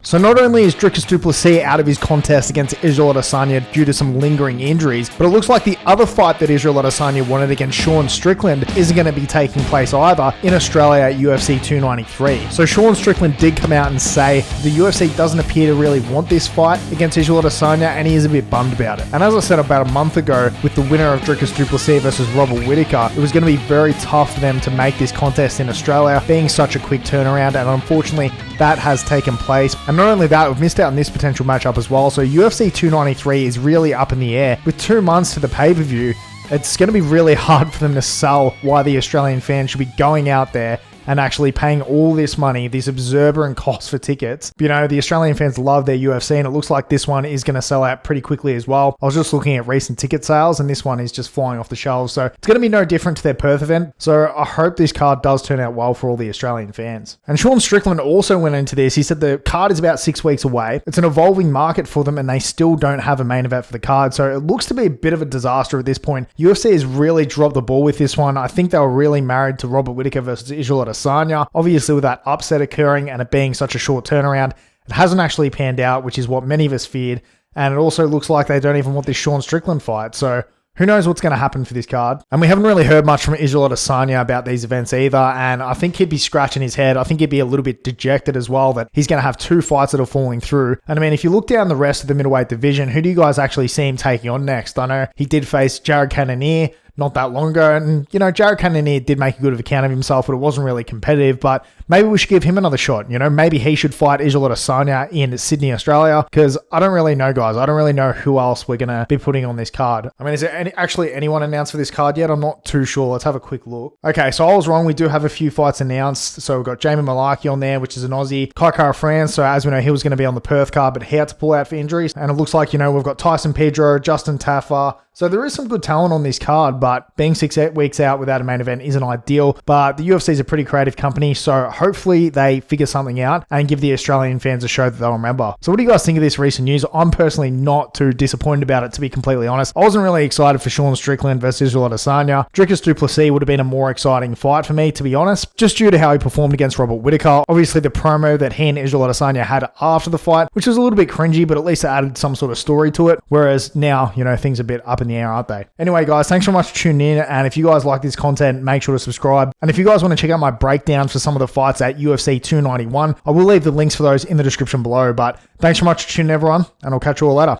So not only is Dricus du Plessis out of his contest against Israel Adesanya due to some lingering injuries, but it looks like the other fight that Israel Adesanya wanted against Sean Strickland isn't going to be taking place either in Australia at UFC 293. So Sean Strickland did come out and say the UFC doesn't appear to really want this fight against Israel Adesanya, and he is a bit bummed about it. And as I said about a month ago, with the winner of Dricus du Plessis versus Robert Whittaker, it was going to be very tough for them to make this contest in Australia, being such a quick turnaround, and unfortunately that has taken place. And not only that, we've missed out on this potential matchup as well. So UFC 293 is really up in the air. With 2 months to the pay-per-view, it's going to be really hard for them to sell why the Australian fans should be going out there and actually paying all this money, these exorbitant costs for tickets. You know, the Australian fans love their UFC, and it looks like this one is going to sell out pretty quickly as well. I was just looking at recent ticket sales, and this one is just flying off the shelves. So it's going to be no different to their Perth event. So I hope this card does turn out well for all the Australian fans. And Sean Strickland also went into this. He said the card is about 6 weeks away. It's an evolving market for them, and they still don't have a main event for the card. So it looks to be a bit of a disaster at this point. UFC has really dropped the ball with this one. I think they were really married to Robert Whittaker versus Israel Adesanya. Obviously, with that upset occurring and it being such a short turnaround, it hasn't actually panned out, which is what many of us feared. And it also looks like they don't even want this Sean Strickland fight. So who knows what's going to happen for this card. And we haven't really heard much from Israel Adesanya about these events either. And I think he'd be scratching his head. I think he'd be a little bit dejected as well that he's going to have 2 fights that are falling through. And I mean, if you look down the rest of the middleweight division, who do you guys actually see him taking on next? I know he did face Jared Cannonier not that long ago. And, you know, Jared Cannonier did make a good of account of himself, but it wasn't really competitive. But maybe we should give him another shot. You know, maybe he should fight Israel Adesanya in Sydney, Australia, because I don't really know, guys. I don't really know who else we're going to be putting on this card. I mean, is there actually anyone announced for this card yet? I'm not too sure. Let's have a quick look. Okay, so I was wrong. We do have a few fights announced. So we've got Jamie Malaki on there, which is an Aussie. Kai Kara France. So as we know, he was going to be on the Perth card, but he had to pull out for injuries. And it looks like, you know, we've got Tyson Pedro, Justin Taffa. So there is some good talent on this card, but being 6 weeks out without a main event isn't ideal. But the UFC is a pretty creative company, so hopefully they figure something out and give the Australian fans a show that they'll remember. So what do you guys think of this recent news? I'm personally not too disappointed about it, to be completely honest. I wasn't really excited for Sean Strickland versus Israel Adesanya. Dricus du Plessis would have been a more exciting fight for me, to be honest, just due to how he performed against Robert Whittaker. Obviously, the promo that he and Israel Adesanya had after the fight, which was a little bit cringy, but at least it added some sort of story to it. Whereas now, you know, things are a bit up in the air, aren't they? Anyway, guys, thanks so much for tuning in. And if you guys like this content, make sure to subscribe. And if you guys want to check out my breakdowns for some of the fights at UFC 291, I will leave the links for those in the description below. But thanks so much for tuning in, everyone, and I'll catch you all later.